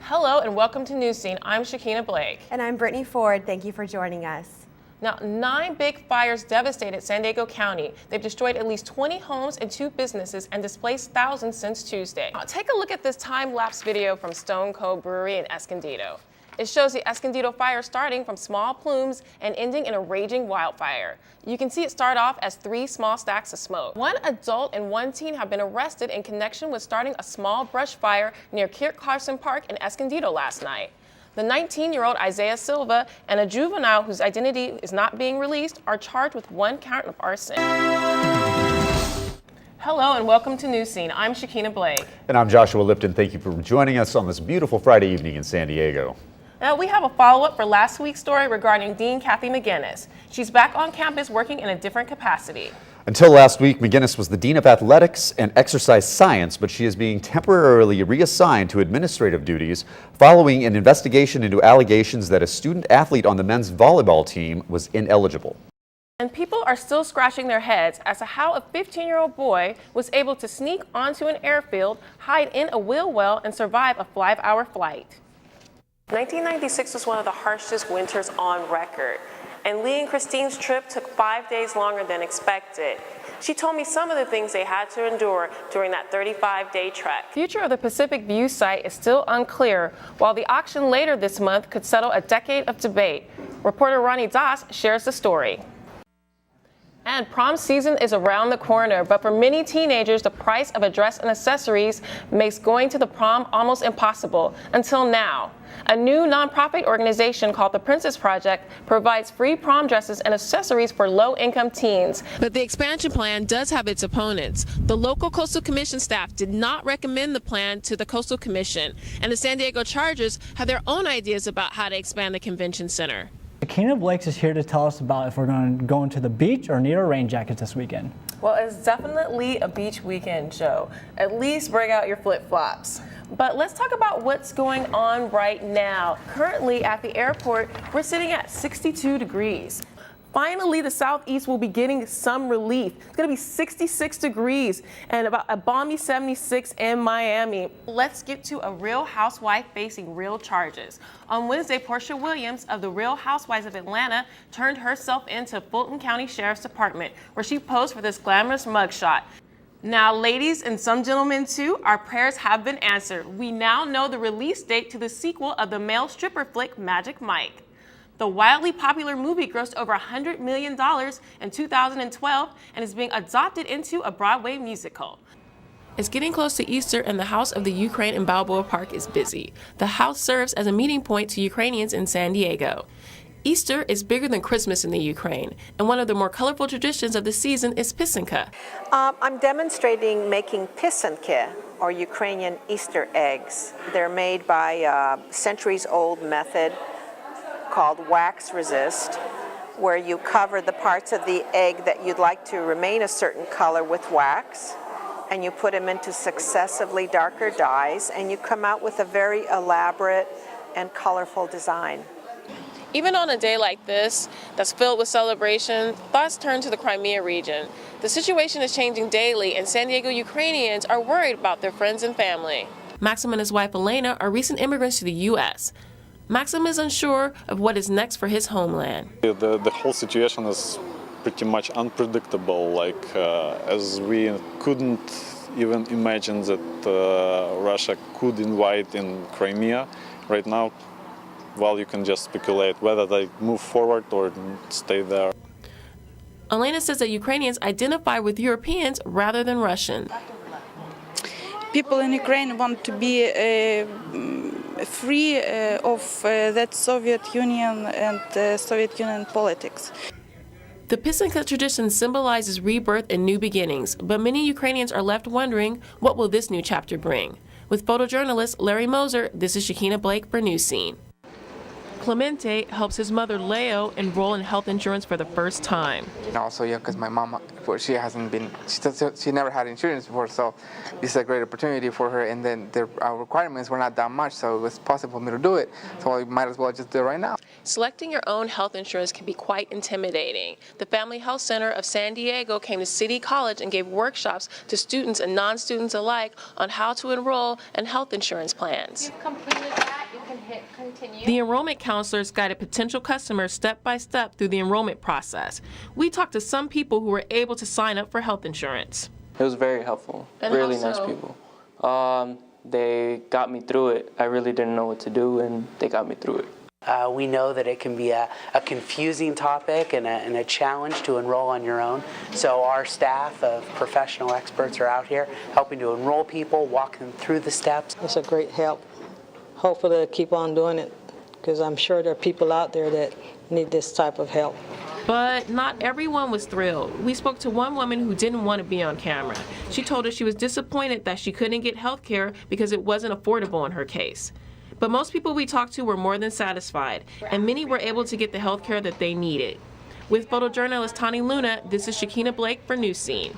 Hello and welcome to News Scene. I'm Shaquina Blake. And I'm Brittany Ford. Thank you for joining us. Now, 9 big fires devastated San Diego County. They've destroyed at least 20 homes and 2 businesses and displaced thousands since Tuesday. Now, take a look at this time-lapse video from Stone Cove Brewery in Escondido. It shows the Escondido fire starting from small plumes and ending in a raging wildfire. You can see it start off as 3 small stacks of smoke. 1 adult and 1 teen have been arrested in connection with starting a small brush fire near Kurt Carson Park in Escondido last night. The 19-year-old Isaiah Silva and a juvenile whose identity is not being released are charged with 1 count of arson. Hello and welcome to News Scene. I'm Shaquina Blake. And I'm Joshua Lipton. Thank you for joining us on this beautiful Friday evening in San Diego. Now, we have a follow-up for last week's story regarding Dean Kathy McGinnis. She's back on campus working in a different capacity. Until last week, McGinnis was the Dean of Athletics and Exercise Science, but she is being temporarily reassigned to administrative duties following an investigation into allegations that a student athlete on the men's volleyball team was ineligible. And people are still scratching their heads as to how a 15-year-old boy was able to sneak onto an airfield, hide in a wheel well, and survive a 5-hour flight. 1996 was one of the harshest winters on record, and Lee and Christine's trip took 5 days longer than expected. She told me some of the things they had to endure during that 35-day trek. The future of the Pacific View site is still unclear, while the auction later this month could settle a decade of debate. Reporter Ronnie Das shares the story. And prom season is around the corner, but for many teenagers, the price of a dress and accessories makes going to the prom almost impossible, until now. A new nonprofit organization called the Princess Project provides free prom dresses and accessories for low-income teens. But the expansion plan does have its opponents. The local Coastal Commission staff did not recommend the plan to the Coastal Commission, and the San Diego Chargers have their own ideas about how to expand the convention center. Shaquina Blake is here to tell us about if we're going to go into the beach or need our rain jackets this weekend. Well, it's definitely a beach weekend, Joe. At least bring out your flip-flops. But let's talk about what's going on right now. Currently at the airport, we're sitting at 62 degrees. Finally, the southeast will be getting some relief. It's going to be 66 degrees and about a balmy 76 in Miami. Let's get to a Real Housewife facing real charges. On Wednesday, Portia Williams of the Real Housewives of Atlanta turned herself into Fulton County Sheriff's Department, where she posed for this glamorous mugshot. Now, ladies and some gentlemen too, our prayers have been answered. We now know the release date to the sequel of the male stripper flick Magic Mike. The wildly popular movie grossed over $100 million in 2012 and is being adopted into a Broadway musical. It's getting close to Easter and the House of the Ukraine in Balboa Park is busy. The house serves as a meeting point to Ukrainians in San Diego. Easter is bigger than Christmas in the Ukraine, and one of the more colorful traditions of the season is pisanka. I'm demonstrating making pisanki, or Ukrainian Easter eggs. They're made by a centuries-old method called wax resist, where you cover the parts of the egg that you'd like to remain a certain color with wax, and you put them into successively darker dyes, and you come out with a very elaborate and colorful design. Even on a day like this, that's filled with celebration, thoughts turn to the Crimea region. The situation is changing daily, and San Diego Ukrainians are worried about their friends and family. Maxim and his wife Elena are recent immigrants to the U.S. Maxim is unsure of what is next for his homeland. The whole situation is pretty much unpredictable, as we couldn't even imagine that Russia could invade in Crimea. Right now, well, you can just speculate whether they move forward or stay there. Elena says that Ukrainians identify with Europeans rather than Russian. People in Ukraine want to be free of that Soviet Union and Soviet Union politics. The pisanka tradition symbolizes rebirth and new beginnings, but many Ukrainians are left wondering, what will this new chapter bring? With photojournalist Larry Moser, this is Shaquina Blake for News Scene. Clemente helps his mother Leo enroll in health insurance for the first time. And also, yeah, because my mom, she never had insurance before, so this is a great opportunity for her. And then our requirements were not that much, so it was possible for me to do it. So I might as well just do it right now. Selecting your own health insurance can be quite intimidating. The Family Health Center of San Diego came to City College and gave workshops to students and non-students alike on how to enroll in health insurance plans. You've completed that. hit continue. The enrollment counselors guided potential customers step by step through the enrollment process. We talked to some people who were able to sign up for health insurance. It was very helpful. And really how nice so? people. They got me through it. I really didn't know what to do, and they got me through it. We know that it can be a confusing topic and a challenge to enroll on your own. So our staff of professional experts are out here helping to enroll people, walk them through the steps. It's a great help. Hopefully they'll keep on doing it, because I'm sure there are people out there that need this type of help. But not everyone was thrilled. We spoke to one woman who didn't want to be on camera. She told us she was disappointed that she couldn't get health care because it wasn't affordable in her case. But most people we talked to were more than satisfied, and many were able to get the health care that they needed. With photojournalist Tani Luna, this is Shaquina Blake for News Scene.